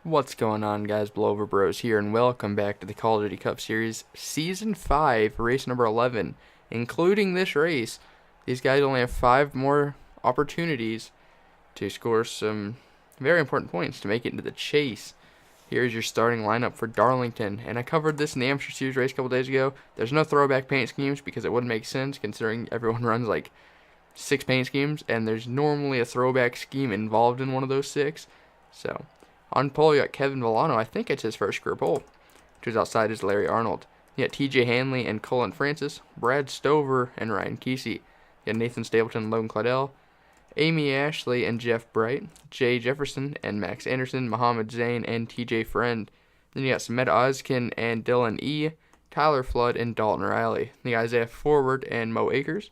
What's going on, guys? Blowover Bros here, and welcome back to the Call of Duty Cup Series Season 5, race number 11. Including this race, these guys only have 5 more opportunities to score some very important points to make it into the chase. Here's your starting lineup for Darlington, and I covered this in the Amateur Series race a couple days ago. There's no throwback paint schemes because it wouldn't make sense considering everyone runs like 6 paint schemes, and there's normally a throwback scheme involved in one of those 6. So on pole, you got Kevin Villano. I think it's his first career pole, which is outside is Larry Arnold. You got TJ Hanley and Cullen Francis, Brad Stover and Ryan Kesey. You got Nathan Stapleton, Logan Claudel, Amy Ashley and Jeff Bright, Jay Jefferson and Max Anderson, Muhammad Zain and TJ Friend. Then you got Sameta Ozkin and Dylan E., Tyler Flood and Dalton Riley. Then you got Isaiah Forward and Mo Akers,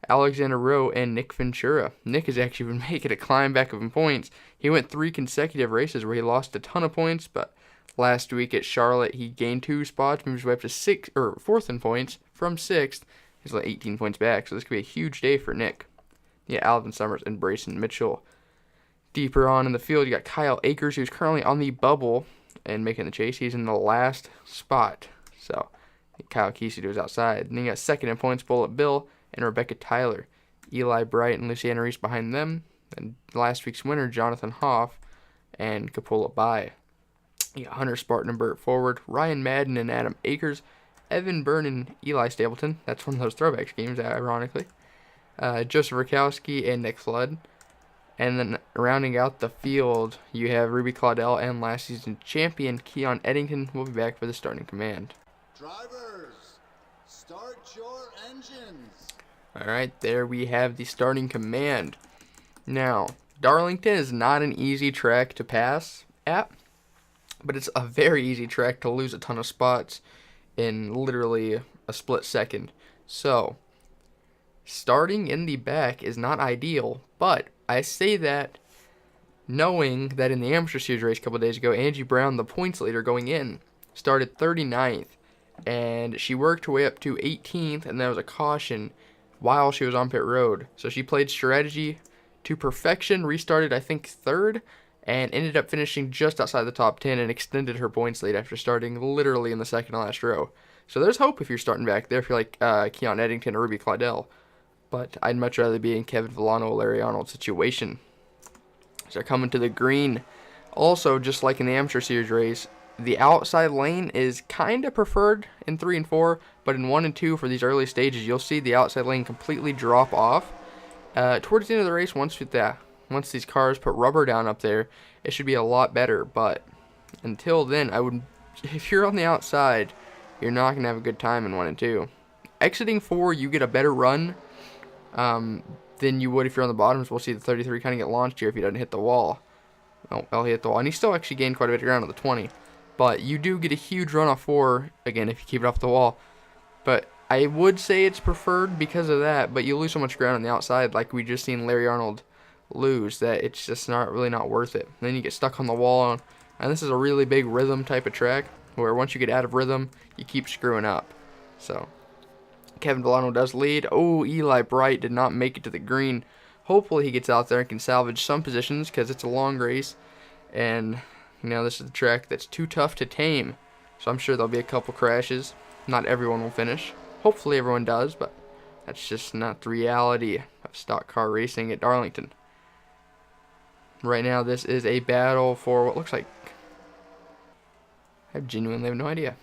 Alexander Rowe and Nick Ventura. Nick has actually been making a climb back up in points. He went 3 consecutive races where he lost a ton of points, but last week at Charlotte he gained 2 spots, moved his way up to 4th in points from 6th. He's like 18 points back, so this could be a huge day for Nick. Yeah, Alvin Summers and Brayson Mitchell. Deeper on in the field, you got Kyle Akers, who's currently on the bubble and making the chase. He's in the last spot, so Kyle Kesey to his outside. And then you got 2nd in points, Bullet Bill and Rebecca Tyler. Eli Bright and Luciana Reese behind them. And last week's winner, Jonathan Hoff and Capola Bai. You got Hunter Spartan and Burt Forward, Ryan Madden and Adam Akers, Evan Byrne and Eli Stapleton. That's one of those throwback schemes, ironically. Joseph Rakowski and Nick Flood. And then rounding out the field, you have Ruby Claudel and last season champion Keon Eddington will be back for the starting command. Drivers, start your engines. Alright, there we have the starting command. Now, Darlington is not an easy track to pass at, but it's a very easy track to lose a ton of spots in literally a split second. So, starting in the back is not ideal, but I say that knowing that in the Amateur Series race a couple days ago, Angie Brown, the points leader going in, started 39th, and she worked her way up to 18th, and there was a caution while she was on pit road. So she played strategy to perfection, restarted I think 3rd, and ended up finishing just outside the top 10 and extended her points lead after starting literally in the second to last row. So there's hope if you're starting back there if you're like Keon Eddington or Ruby Claudel. But I'd much rather be in Kevin Villano or Larry Arnold situation. So coming to the green. Also, just like in the Amateur Series race, the outside lane is kind of preferred in 3 and 4, but in 1 and 2 for these early stages, you'll see the outside lane completely drop off. Towards the end of the race, once these cars put rubber down up there, it should be a lot better. But until then, if you're on the outside, you're not going to have a good time in 1 and 2. Exiting 4, you get a better run than you would if you're on the bottoms. We'll see the 33 kind of get launched here if he doesn't hit the wall. Oh, well, he hit the wall, and he still actually gained quite a bit of ground on the 20. But you do get a huge run off 4, again, if you keep it off the wall. But I would say it's preferred because of that, but you lose so much ground on the outside, like we just seen Larry Arnold lose, that it's just not worth it. And then you get stuck on the wall, and this is a really big rhythm type of track, where once you get out of rhythm, you keep screwing up. So Kevin Villano does lead. Oh, Eli Bright did not make it to the green. Hopefully he gets out there and can salvage some positions because it's a long race. And, this is a track that's too tough to tame. So I'm sure there'll be a couple crashes. Not everyone will finish. Hopefully everyone does, but that's just not the reality of stock car racing at Darlington. Right now this is a battle for what looks like... I genuinely have no idea.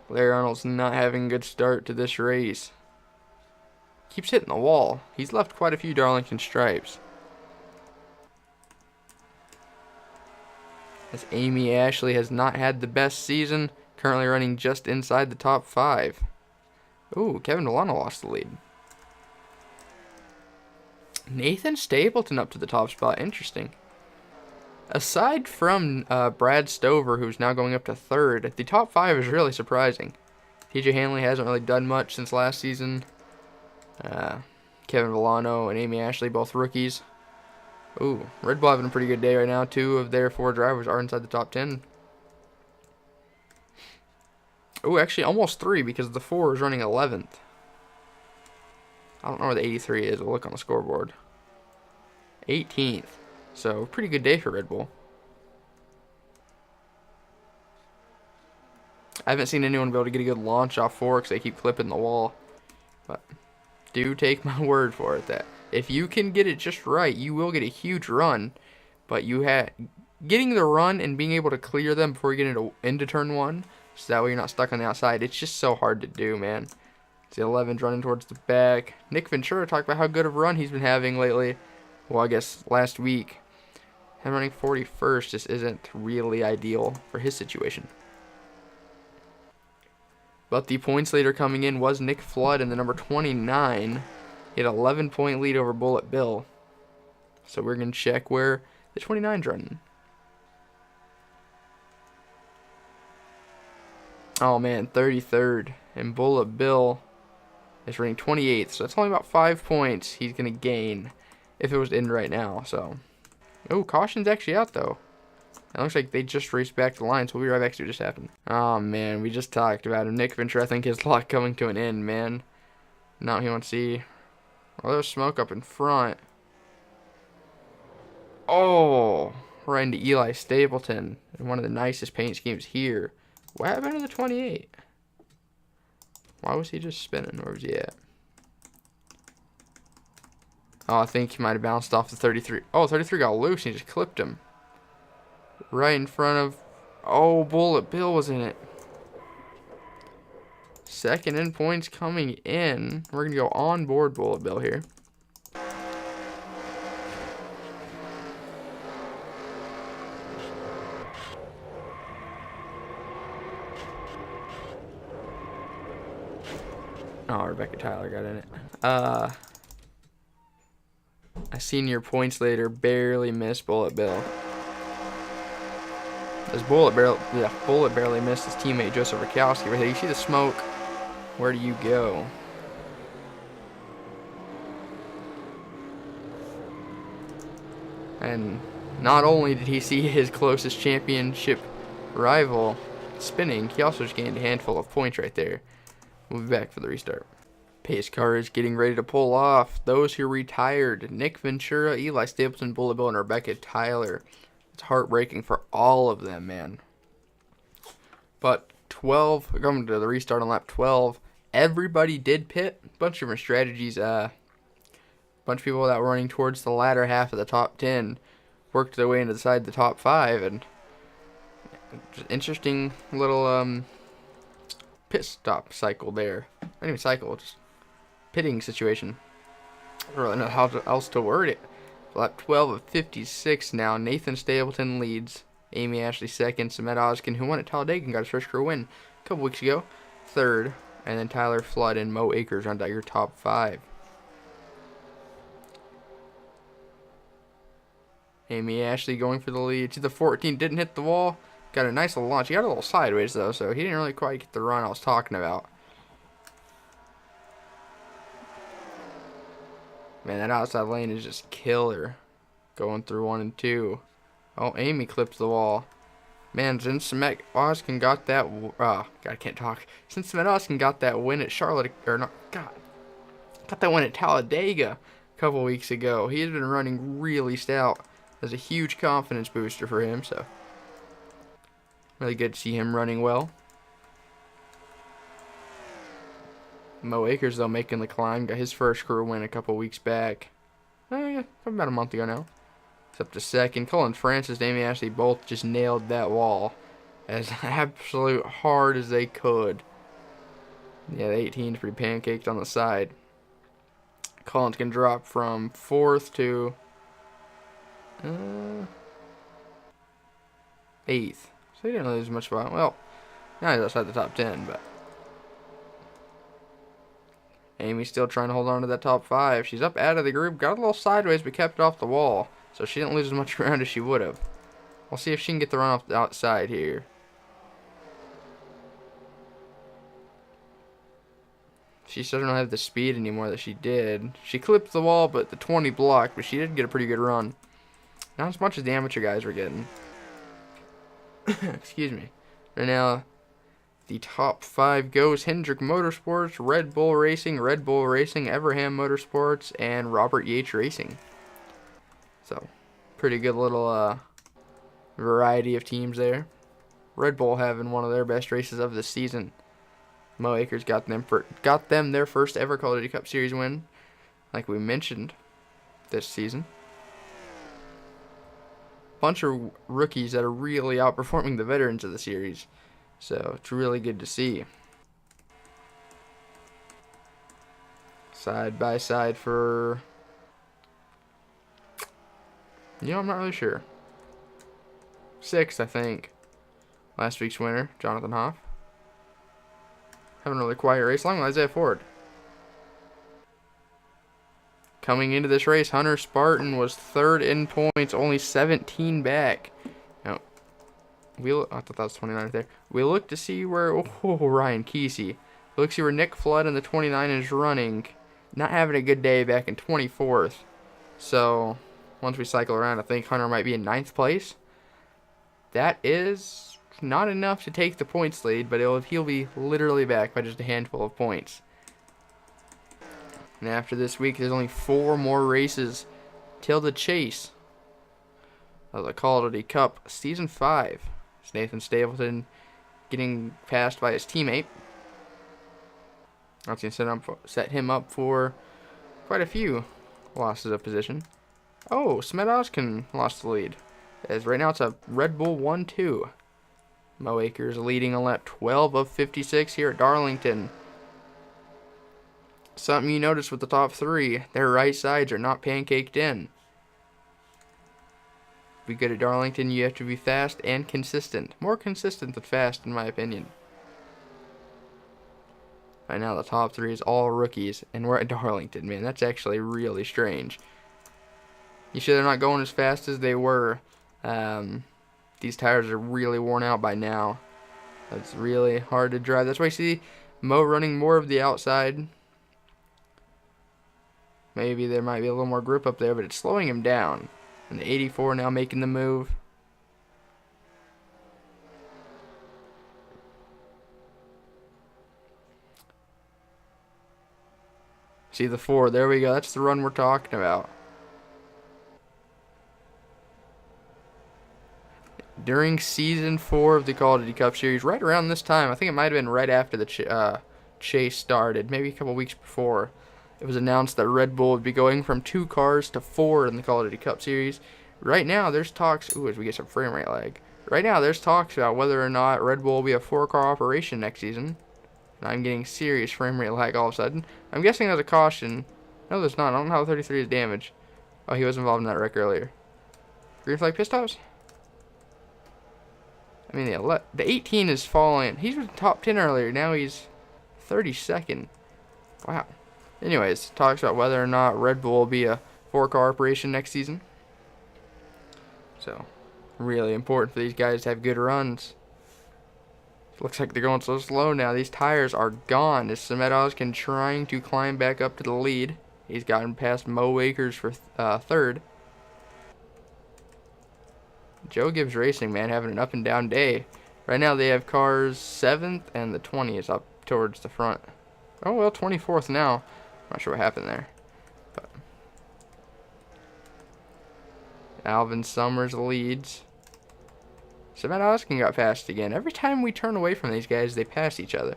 Larry Arnold's not having a good start to this race. Keeps hitting the wall. He's left quite a few Darlington stripes. As Amy Ashley has not had the best season, currently running just inside the top 5. Ooh, Kevin Villano lost the lead. Nathan Stapleton up to the top spot. Interesting. Aside from Brad Stover, who's now going up to 3rd, the top 5 is really surprising. TJ Hanley hasn't really done much since last season. Kevin Villano and Amy Ashley, both rookies. Ooh, Red Bull having a pretty good day right now. 2 of their 4 drivers are inside the top 10. Ooh, actually almost 3 because the 4 is running 11th. I don't know where the 83 is. We'll look on the scoreboard. 18th. So, pretty good day for Red Bull. I haven't seen anyone be able to get a good launch off 4 because they keep clipping the wall. But do take my word for it that if you can get it just right, you will get a huge run. But getting the run and being able to clear them before you get into turn 1, so that way you're not stuck on the outside, it's just so hard to do, man. The 11's running towards the back. Nick Ventura talked about how good of a run he's been having lately. Well, I guess last week. Him running 41st just isn't really ideal for his situation. But the points leader coming in was Nick Flood in the number 29. He had an 11-point lead over Bullet Bill. So we're going to check where the 29's running. Oh, man, 33rd. And Bullet Bill is running 28th. So that's only about 5 points he's going to gain if it was in right now. So, oh, caution's actually out, though. It looks like they just raced back to the line, so we'll be right back to see what just happened. Oh, man, we just talked about him. Nick Ventura, I think his luck coming to an end, man. Now he wants to see. Oh, there's smoke up in front. Oh, right into Eli Stapleton. One of the nicest paint schemes here. What happened to the 28? Why was he just spinning? Where was he at? Oh, I think he might have bounced off the 33. Oh, 33 got loose and he just clipped him. Right in front of... Oh, Bullet Bill was in it. Second in points coming in. We're going to go on board Bullet Bill here. Oh, Rebecca Tyler got in it. A senior points leader barely missed Bullet Bill. As Bullet barely missed his teammate Joseph Rakowski right there. You see the smoke? Where do you go? And not only did he see his closest championship rival spinning, he also just gained a handful of points right there. We'll be back for the restart. Pace car is getting ready to pull off. Those who retired: Nick Ventura, Eli Stapleton, Bullet Bill, and Rebecca Tyler. It's heartbreaking for all of them, man. But 12, we're coming to the restart on lap 12. Everybody did pit. A bunch of different strategies. A bunch of people that were running towards the latter half of the top 10 worked their way inside the top 5. And just interesting little pit stop cycle there. Not even cycle, just pitting situation. I don't really know how else to word it. Lap 12 of 56 now. Nathan Stapleton leads. Amy Ashley second. Samet Oskin, who won at Talladega and got his first career win a couple weeks ago, third. And then Tyler Flood and Mo Akers round out your top 5. Amy Ashley going for the lead. To the 14, didn't hit the wall. Got a nice little launch. He got a little sideways, though, so he didn't really quite get the run I was talking about. Man, that outside lane is just killer. Going through 1 and 2. Oh, Amy clipped the wall. Man, since Samet Oskin got that... God, I can't talk. Since Samet Oskin got that win at Charlotte... Or not... God. Got that win at Talladega a couple weeks ago. He has been running really stout. That's a huge confidence booster for him, so... Really good to see him running well. Mo Akers, though, making the climb. Got his first career win a couple weeks back. Yeah, about a month ago now. It's up to second. Colin Francis and Amy Ashley both just nailed that wall as absolute hard as they could. Yeah, the 18's pretty pancaked on the side. Colin's going to drop from 4th to 8th. So he didn't lose much spot. Well, now he's outside the top 10, but... Amy's still trying to hold on to that top 5. She's up out of the group. Got a little sideways, but kept it off the wall. So she didn't lose as much ground as she would have. We'll see if she can get the run off the outside here. She still doesn't have the speed anymore that she did. She clipped the wall, but the 20 blocked. But she did get a pretty good run. Not as much as the amateur guys were getting. Excuse me. Right now, the top 5 goes Hendrick Motorsports, Red Bull Racing, Everham Motorsports, and Robert Yates Racing. So, Pretty good little variety of teams there. Red Bull having one of their best races of the season. Mo Akers got them their first ever Call of Duty Cup Series win, like we mentioned, this season. Bunch of rookies that are really outperforming the veterans of the series, so it's really good to see. Side by side for, I'm not really sure. 6th, I think. Last week's winner, Jonathan Hoff. Having a really quiet race, along with Isaiah Ford. Coming into this race, Hunter Spartan was 3rd in points, only 17 back. Now, I thought that was 29 right there. We look to see where, Ryan Kesey. We look to see where Nick Flood in the 29 is running. Not having a good day back in 24th. So, once we cycle around, I think Hunter might be in 9th place. That is not enough to take the points lead, but he'll be literally back by just a handful of points. And after this week, there's only 4 more races till the chase of the Call of Duty Cup Season 5. It's Nathan Stapleton getting passed by his teammate. That's going to set him up for quite a few losses of position. Oh, Smet Oskin lost the lead. As right now it's a Red Bull 1-2. Mo Akers leading on lap 12 of 56 here at Darlington. Something you notice with the top 3, their right sides are not pancaked in. To be good at Darlington, you have to be fast and consistent. More consistent than fast, in my opinion. Right now, the top 3 is all rookies, and we're at Darlington, man. That's actually really strange. You sure they're not going as fast as they were? These tires are really worn out by now. It's really hard to drive. That's why you see Mo running more of the outside. Maybe there might be a little more grip up there, but it's slowing him down. And the 84 now making the move. See the 4, there we go. That's the run we're talking about. During Season 4 of the Call of Duty Cup Series, right around this time, I think it might have been right after the chase started, maybe a couple weeks before, it was announced that Red Bull would be going from 2 cars to 4 in the Call of Duty Cup Series. Right now, there's talks, as we get some frame rate lag, right now there's talks about whether or not Red Bull will be a 4-car operation next season. And I'm getting serious frame rate lag all of a sudden. I'm guessing there's a caution. No, there's not. I don't know how 33 is damaged. Oh, he was involved in that wreck earlier. Green flag pit stops? I mean, the 18 is falling. He was top 10 earlier. Now he's 32nd. Wow. Anyways, talks about whether or not Red Bull will be a 4-car operation next season. So, really important for these guys to have good runs. Looks like they're going so slow now. These tires are gone. As Smet Oskin trying to climb back up to the lead. He's gotten past Mo Akers for 3rd. Joe Gibbs Racing, man, having an up and down day. Right now they have cars 7th and the 20 is up towards the front. Oh, well, 24th now. Not sure what happened there. But Alvin Summers leads. Smet Oskin got passed again. Every time we turn away from these guys, they pass each other.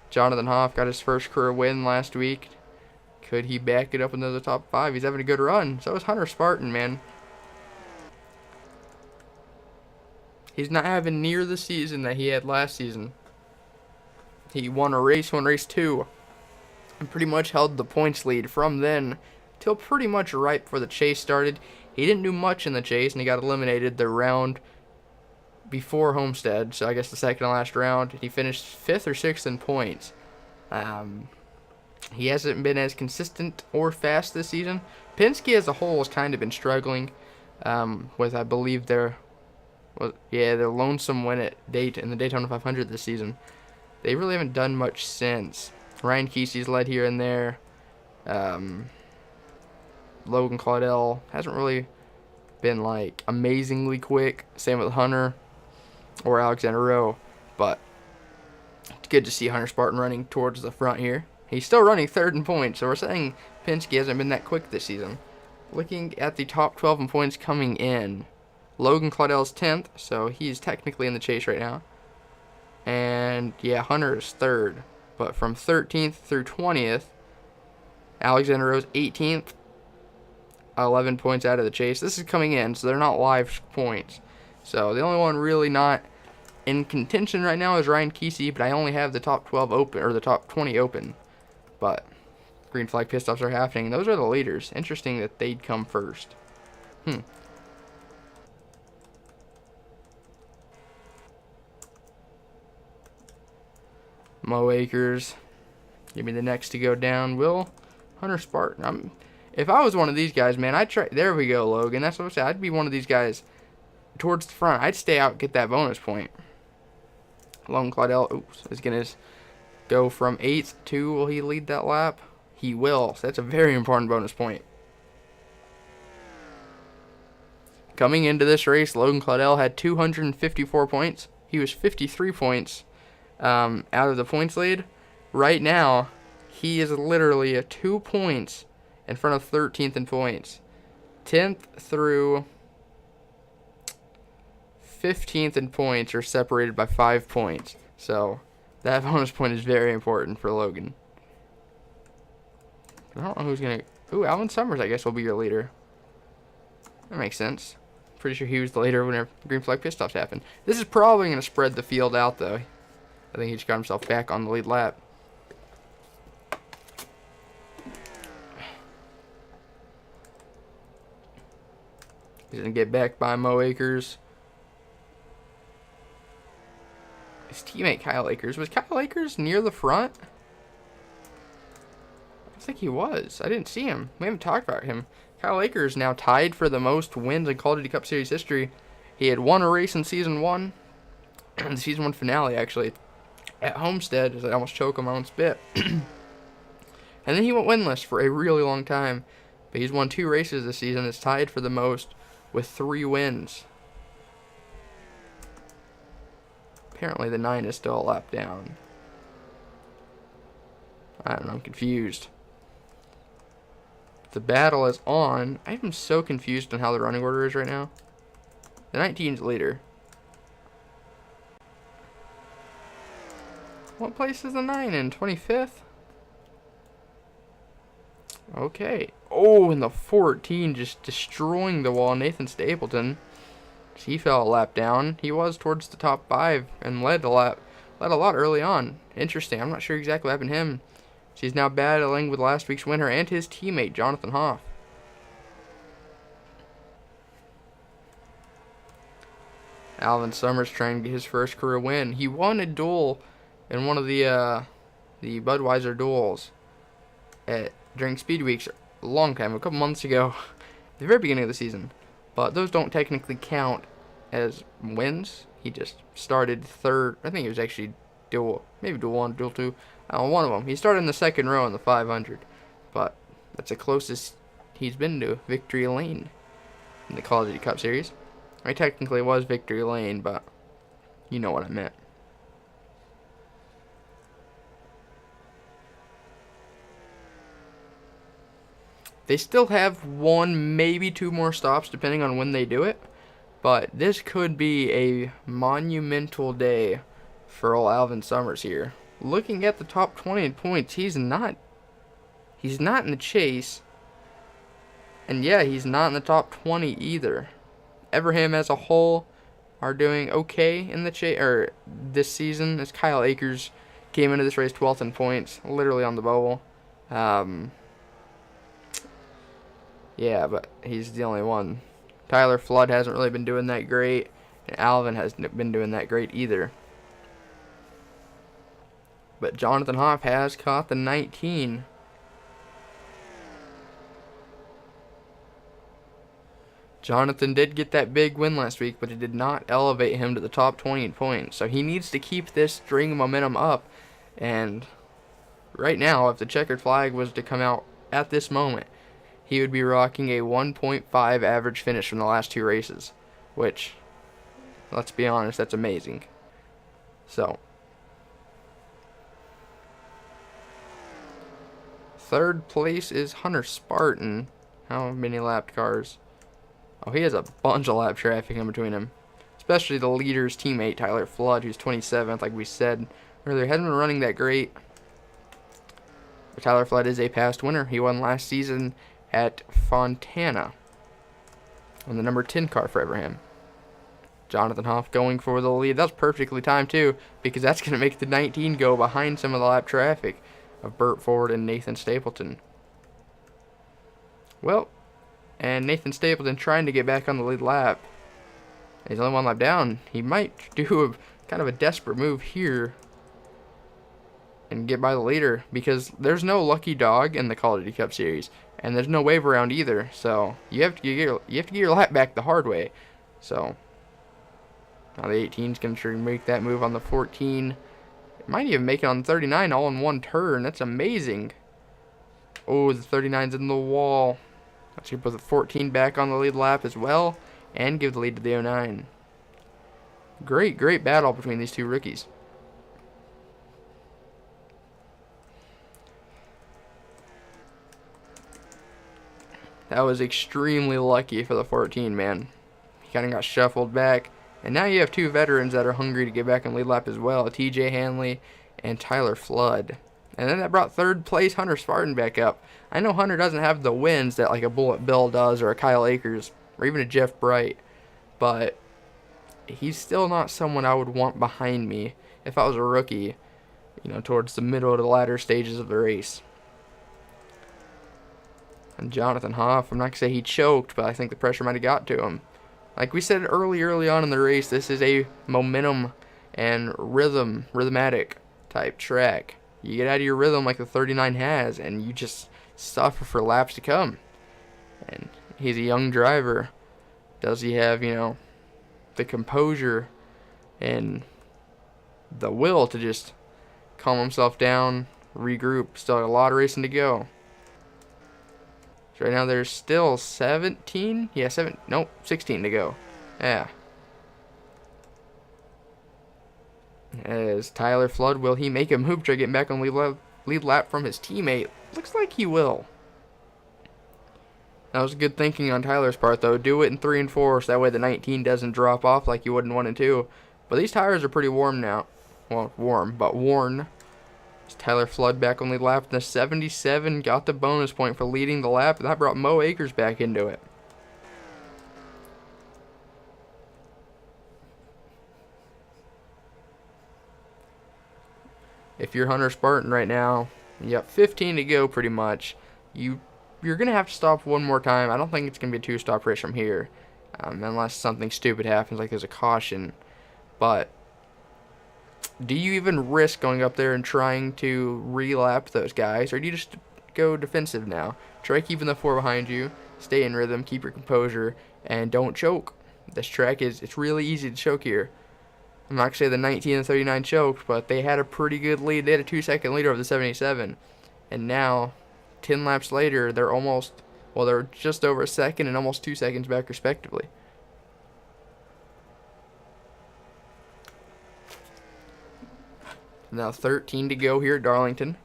Jonathan Hoff got his first career win last week. Could he back it up into the top 5? He's having a good run. So is Hunter Spartan, man. He's not having near the season that he had last season. He won race 2, and pretty much held the points lead from then till pretty much right before the chase started. He didn't do much in the chase, and he got eliminated the round before Homestead, so I guess the second to last round. He finished 5th or 6th in points. He hasn't been as consistent or fast this season. Penske as a whole has kind of been struggling with, I believe, their lonesome win in the Daytona 500 this season. They really haven't done much since. Ryan Kesey's led here and there. Logan Claudel hasn't really been like amazingly quick. Same with Hunter or Alexander Rowe. But it's good to see Hunter Spartan running towards the front here. He's still running 3rd in points, so we're saying Penske hasn't been that quick this season. looking at the top 12 in points coming in, Logan Claudell's 10th, so he's technically in the chase right now. And yeah, Hunter is 3rd. But from 13th through 20th, Alexander Rose 18th, 11 points out of the chase. This is coming in, so they're not live points. So the only one really not in contention right now is Ryan Kesey, but I only have the top 12 open, or the top 20 open. But green flag pit stops are happening. Those are the leaders. Interesting that they'd come first. Mo Akers, give me the next to go down. Will Hunter Spartan. If I was one of these guys, man, I'd try. There we go, Logan. That's what I'm saying. I'd be one of these guys towards the front. I'd stay out, get that bonus point. Logan Claudell, is gonna go from 8th to. Will he lead that lap? He will. So that's a very important bonus point. Coming into this race, Logan Claudell had 254 points. He was 53 points out of the points lead. Right now, he is literally 2 points in front of 13th in points. 10th through 15th in points are separated by 5 points. So that bonus point is very important for Logan. I don't know who's going to... Ooh, Alvin Summers, I guess, will be your leader. That makes sense. Pretty sure he was the leader whenever green flag pit stops happened. This is probably going to spread the field out, though. I think he just got himself back on the lead lap. He's going to get back by Mo Akers. His teammate Kyle Akers. Was Kyle Akers near the front? I think he was. I didn't see him. We haven't talked about him. Kyle Akers now tied for the most wins in Call of Duty Cup Series history. He had won a race in Season 1. The Season 1 finale, actually. At Homestead, as I almost choke on my own spit. And then he went winless for a really long time. But he's won 2 races this season. It's tied for the most with 3 wins. Apparently the 9 is still a lap down. I don't know, I'm confused. The battle is on. I am so confused on how the running order is right now. The 19's leader. What place is the 9 in? 25th? Okay. Oh, and the 14 just destroying the wall. Nathan Stapleton. He fell a lap down. He was towards the top 5 and led a lot early on. Interesting. I'm not sure exactly what happened to him. He's now battling with last week's winner and his teammate, Jonathan Hoff. Alvin Summers trying to get his first career win. He won a duel in one of the Budweiser duels during Speed Weeks a long time, a couple months ago, at the very beginning of the season. But those don't technically count as wins. He just started 3rd. I think it was actually maybe duel 1, duel 2. One of them. He started in the 2nd row in the 500. But that's the closest he's been to Victory Lane in the Call of Duty Cup Series. I technically was Victory Lane, but you know what I meant. They still have 1, maybe 2 more stops, depending on when they do it. But this could be a monumental day for old Alvin Summers here. Looking at the top 20 in points, he's not in the chase. And yeah, he's not in the top 20 either. Everham as a whole are doing okay in the chase, or this season, as Kyle Akers came into this race 12th in points, literally on the bubble. Yeah, but he's the only one. Tyler Flood hasn't really been doing that great, and Alvin hasn't been doing that great either. But Jonathan Hoff has caught the 19. Jonathan did get that big win last week, but it did not elevate him to the top 20 in points. So he needs to keep this string of momentum up. And right now, if the checkered flag was to come out at this moment, he would be rocking a 1.5 average finish from the last 2 races. Which, let's be honest, that's amazing. So, 3rd place is Hunter Spartan. How many lapped cars? Oh, he has a bunch of lap traffic in between him. Especially the leader's teammate, Tyler Flood, who's 27th, like we said earlier. Hasn't been running that great. But Tyler Flood is a past winner. He won last season at Fontana on the number 10 car for Abraham. Jonathan Hoff going for the lead. That's perfectly timed, too, because that's going to make the 19 go behind some of the lap traffic of Burt Ford and Nathan Stapleton. Well, and Nathan Stapleton trying to get back on the lead lap. He's only one lap down. He might do a kind of a desperate move here and get by the leader, because there's no lucky dog in the Call of Duty Cup Series, and there's no wave around either. So you have to get your lap back the hard way. So now the 18 is going to try to make that move on the 14. It might even make it on the 39 all in one turn. That's amazing. Oh, the 39's in the wall. Let's put the 14 back on the lead lap as well and give the lead to the 09. Great battle between these two rookies. That was extremely lucky for the 14, man. He kind of got shuffled back. And now you have two veterans that are hungry to get back in lead lap as well. TJ Hanley and Tyler Flood. And then that brought third place Hunter Spartan back up. I know Hunter doesn't have the wins that like a Bullet Bill does, or a Kyle Akers, or even a Jeff Bright. But he's still not someone I would want behind me if I was a rookie, you know, towards the middle to the latter stages of the race. And Jonathan Hoff, I'm not going to say he choked, but I think the pressure might have got to him. Like we said early on in the race, this is a momentum and rhythmatic type track. You get out of your rhythm like the 39 has, and you just suffer for laps to come. And he's a young driver. Does he have, you know, the composure and the will to just calm himself down, regroup? Still a lot of racing to go. So right now there's still 16 to go. Yeah. As Tyler Flood, will he make a move to get back on lead lap from his teammate? Looks like he will. That was good thinking on Tyler's part, though. Do it in 3 and 4, so that way the 19 doesn't drop off like you would in 1 and 2. But these tires are pretty warm now. Well, warm, but worn. As Tyler Flood back on lead lap. The 77 got the bonus point for leading the lap, and that brought Mo Akers back into it. If you're Hunter Spartan right now, you got 15 to go pretty much. You're going to have to stop one more time. I don't think it's going to be a 2-stop race from here. Unless something stupid happens, like there's a caution. But do you even risk going up there and trying to re-lap those guys? Or do you just go defensive now? Try keeping the 4 behind you. Stay in rhythm. Keep your composure. And don't choke. This track it's really easy to choke here. I'm not going to say the 19 and 39 choked, but they had a pretty good lead. They had a 2-second lead over the 77. And now, 10 laps later, they're just over a second and almost 2 seconds back respectively. Now 13 to go here at Darlington.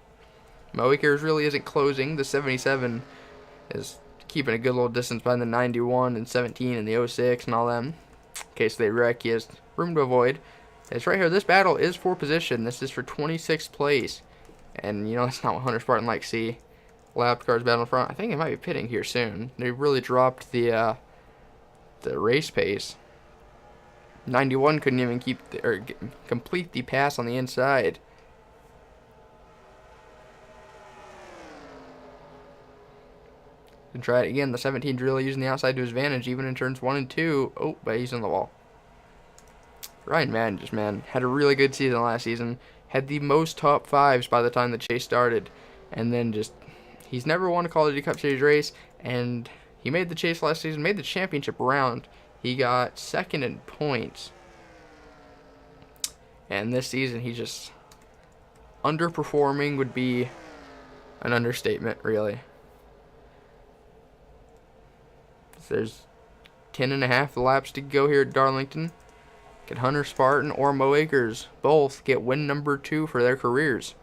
Mo Akers really isn't closing. The 77 is keeping a good little distance behind the 91 and 17 and the 06 and all them. In case they wreck, he has room to avoid. It's right here. This battle is for position. This is for 26th place. And, you know, that's not what Hunter Spartan likes to see. Lap cars battle in front. I think they might be pitting here soon. They really dropped the race pace. 91 couldn't even complete the pass on the inside. And try it again. The 17's really using the outside to his advantage, even in turns 1 and 2. Oh, but he's on the wall. Ryan Madden had a really good season last season. Had the most top 5s by the time the chase started. And then he's never won a Call of Duty Cup Series race. And he made the chase last season, made the championship round. He got 2nd in points. And this season, he's just underperforming would be an understatement, really. There's 10.5 laps to go here at Darlington. Can Hunter Spartan or Mo Akers both get win number 2 for their careers?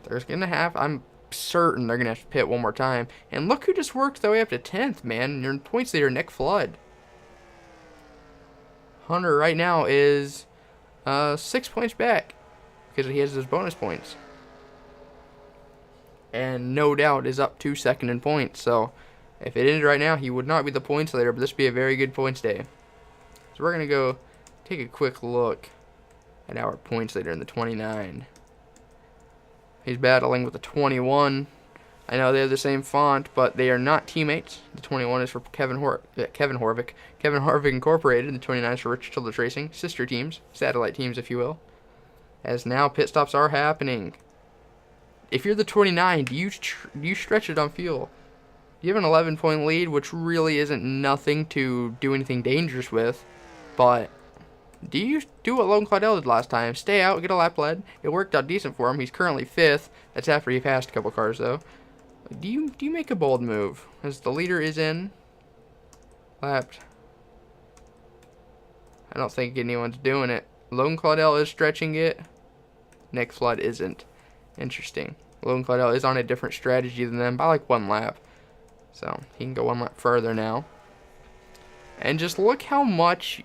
There's gonna have. I'm certain they're going to have to pit one more time. And look who just worked their way up to 10th, man. Your points leader, Nick Flood. Hunter right now is 6 points back because he has those bonus points. And no doubt is up 2 second in points. So if it ended right now, he would not be the points leader, but this would be a very good points day. So we're going to go take a quick look at our points leader in the 29. He's battling with the 21. I know they have the same font, but they are not teammates. The 21 is for Kevin Harvick. Kevin Harvick Incorporated. The 29 is for Rich Childress Racing. Sister teams, satellite teams, if you will. As now pit stops are happening. If you're the 29, do you stretch it on fuel? You have an 11-point lead, which really isn't nothing to do anything dangerous with. But do you do what Logan Claudel did last time? Stay out, get a lap lead. It worked out decent for him. He's currently 5th. That's after he passed a couple cars, though. Do you make a bold move? As the leader is in. Lapped. I don't think anyone's doing it. Logan Claudel is stretching it. Nick Flood isn't. Interesting. Logan Claudel is on a different strategy than them by like 1 lap. So he can go 1 lap further now. And just look how much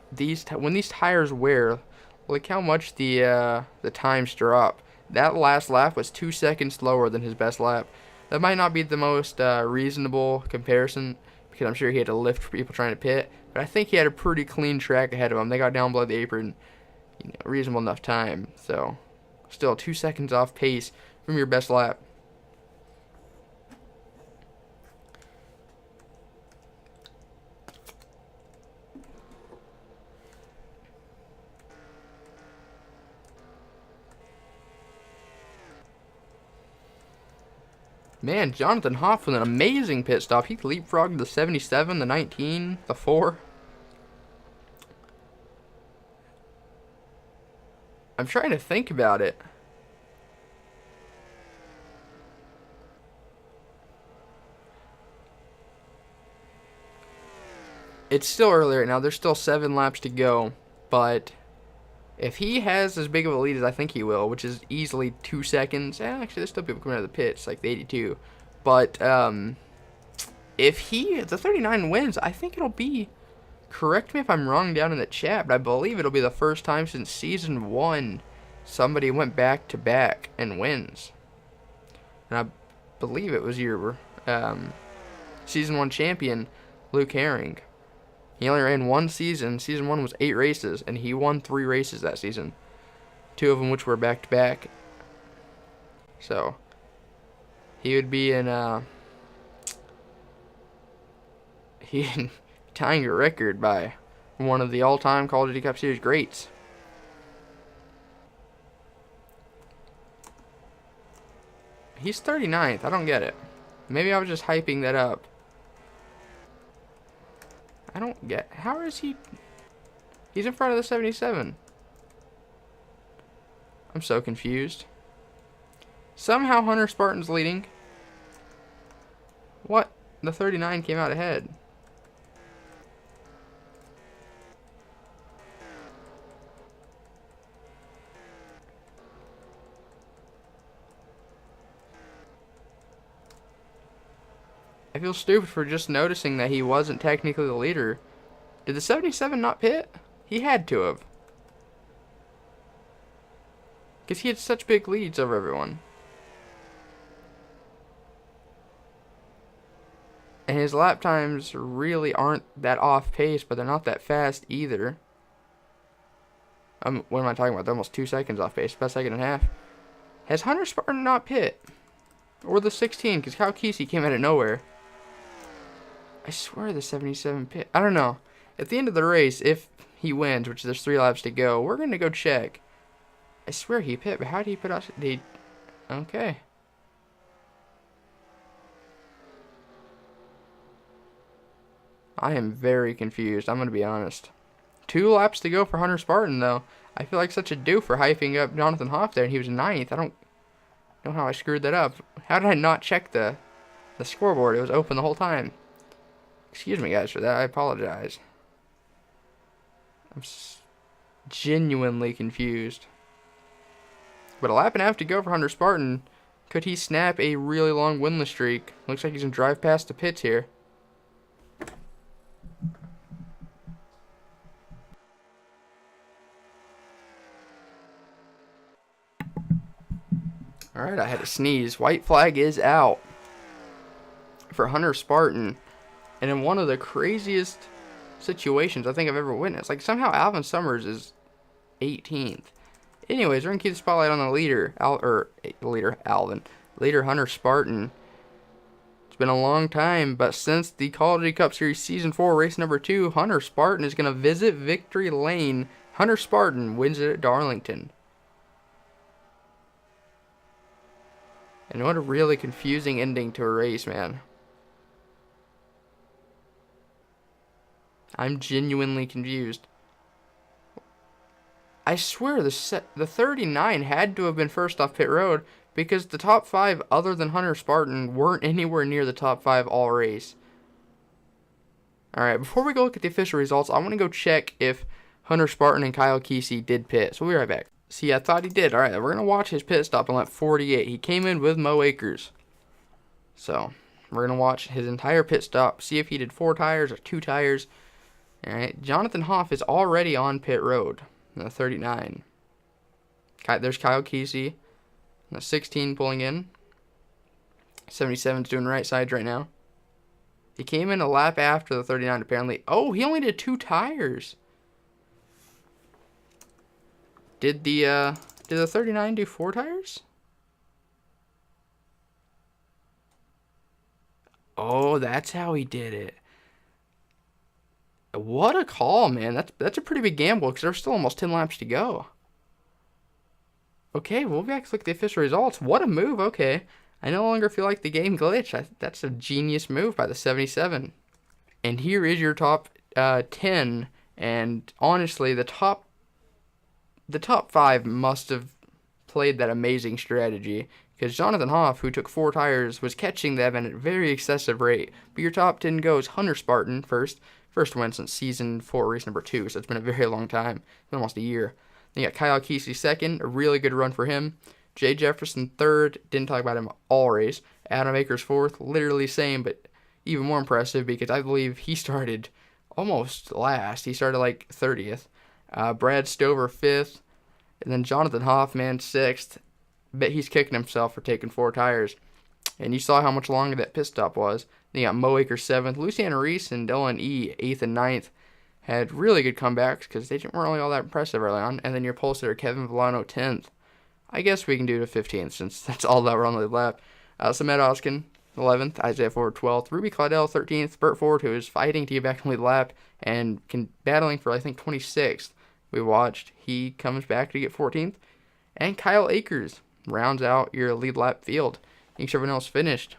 when these tires wear, look how much the times drop. That last lap was 2 seconds slower than his best lap. That might not be the most reasonable comparison because I'm sure he had to lift for people trying to pit. But I think he had a pretty clean track ahead of him. They got down below the apron, reasonable enough time. So still 2 seconds off pace from your best lap. Man, Jonathan Hoff with an amazing pit stop. He leapfrogged the 77, the 19, the 4. I'm trying to think about it. It's still early right now. There's still 7 laps to go. But if he has as big of a lead as I think he will, which is easily 2 seconds. Actually, there's still people coming out of the pits, like the 82. But if the 39 wins, I think it'll be, correct me if I'm wrong down in the chat, but I believe it'll be the first time since season 1 somebody went back-to-back and wins. And I believe it was your season 1 champion, Luke Herring. He only ran 1 season. Season 1 was 8 races, and he won 3 races that season. 2 of them which were back-to-back. So he would be in tying a record by one of the all-time Call of Duty Cup Series greats. He's 39th. I don't get it. Maybe I was just hyping that up. I don't get... How is he... He's in front of the 77. I'm so confused. Somehow Hunter Spartan's leading. What? The 39 came out ahead. I feel stupid for just noticing that he wasn't technically the leader. Did the 77 not pit? He had to have. Because he had such big leads over everyone. And his lap times really aren't that off pace, but they're not that fast either. What am I talking about? They're almost 2 seconds off pace, about a second and a half. Has Hunter Spartan not pit? Or the 16, because Kyle Kesey came out of nowhere. I swear the 77 pit. I don't know. At the end of the race, if he wins, which there's 3 laps to go, we're going to go check. I swear he pit, but how did he put us? Okay. I am very confused. I'm going to be honest. 2 laps to go for Hunter Spartan, though. I feel like such a doof for hyping up Jonathan Hoff there, and he was 9th. I don't know how I screwed that up. How did I not check the scoreboard? It was open the whole time. Excuse me, guys, for that. I apologize. I'm genuinely confused. But a lap and a half to go for Hunter Spartan. Could he snap a really long winless streak? Looks like he's going to drive past the pits here. Alright, I had to sneeze. White flag is out for Hunter Spartan. And in one of the craziest situations I think I've ever witnessed. Like, somehow Alvin Summers is 18th. Anyways, we're going to keep the spotlight on the leader. Leader Hunter Spartan. It's been a long time, but since the Call of Duty Cup Series Season 4, race number 2, Hunter Spartan is going to visit victory lane. Hunter Spartan wins it at Darlington. And what a really confusing ending to a race, man. I'm genuinely confused. I swear the 39 had to have been first off pit road because the top 5 other than Hunter Spartan weren't anywhere near the top 5 all race. Alright, before we go look at the official results, I want to go check if Hunter Spartan and Kyle Kesey did pit. So we'll be right back. See, I thought he did. Alright, we're going to watch his pit stop on lap 48. He came in with Mo Akers. So, we're going to watch his entire pit stop, see if he did 4 tires or 2 tires. Alright, Jonathan Hoff is already on pit road. The 39. There's Kyle Kesey. The 16 pulling in. 77's doing right sides right now. He came in a lap after the 39 apparently. Oh, he only did 2 tires. Did the 39 do 4 tires? Oh, that's how he did it. What a call, man. That's a pretty big gamble because there's still almost 10 laps to go. Okay, we'll back to look at the official results. What a move, okay. I no longer feel like the game glitched. That's a genius move by the 77. And here is your top 10. And honestly, the top 5 must have played that amazing strategy. Because Jonathan Hoff, who took 4 tires, was catching them at a very excessive rate. But your top 10 goes Hunter Spartan first. First win since Season 4, race number 2. So it's been a very long time. It's been almost a year. Then you got Kyle Kesey second. A really good run for him. Jay Jefferson third. Didn't talk about him all race. Adam Akers fourth. Literally same, but even more impressive because I believe he started almost last. He started like 30th. Brad Stover fifth. And then Jonathan Hoff, man, sixth. Bet he's kicking himself for taking 4 tires. And you saw how much longer that pit stop was. Then you got Mo Akers 7th. Luciano Reese and Dylan E. 8th and 9th. Had really good comebacks because they weren't really all that impressive early on. And then your pole sitter, Kevin Villano 10th. I guess we can do the 15th since that's all that were on the lap. Samet Oskin 11th. Isaiah Ford 12th. Ruby Claudel 13th. Burt Ford, who is fighting to get back in the lead lap and battling for, I think, 26th. We watched. He comes back to get 14th. And Kyle Akers rounds out your lead lap field. Thanks everyone else finished.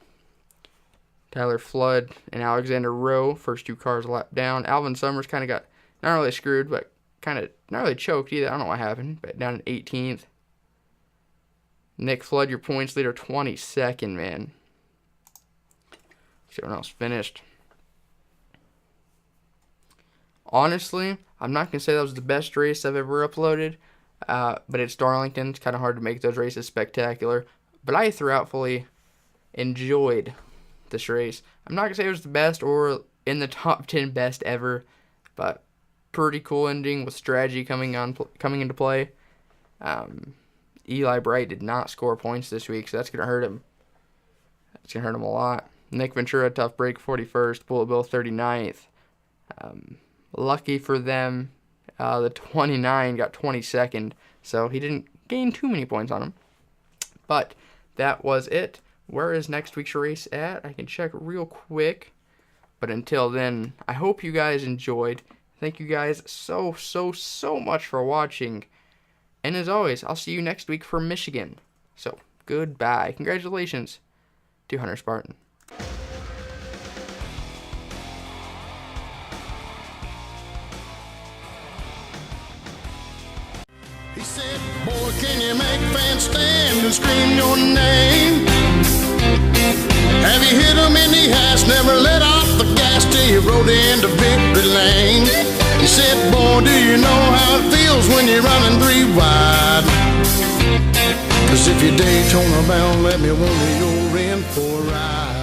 Tyler Flood and Alexander Rowe, first 2 cars a lap down. Alvin Summers kind of got, not really screwed, but kind of not really choked either. I don't know what happened, but down at 18th. Nick Flood, your points leader, 22nd, man. Everyone else finished. Honestly, I'm not going to say that was the best race I've ever uploaded, but it's Darlington. It's kind of hard to make those races spectacular. But I throughoutfully enjoyed this race. I'm not going to say it was the best or in the top 10 best ever, but pretty cool ending with strategy coming into play. Eli Bright did not score points this week, so that's going to hurt him. That's going to hurt him a lot. Nick Ventura, tough break, 41st. Bullet Bill, 39th. Lucky for them, the 29 got 22nd, so he didn't gain too many points on him. But that was it. Where is next week's race at? I can check real quick. But until then, I hope you guys enjoyed. Thank you guys so much for watching. And as always, I'll see you next week for Michigan. So, goodbye. Congratulations to Hunter Spartan. He said, boy, can you make fans stand and scream your name? Have you hit him in the ass, never let off the gas till you rode into victory lane? He said, boy, do you know how it feels when you're running 3 wide? As if you're Daytona bound, let me wonder you're in for a ride.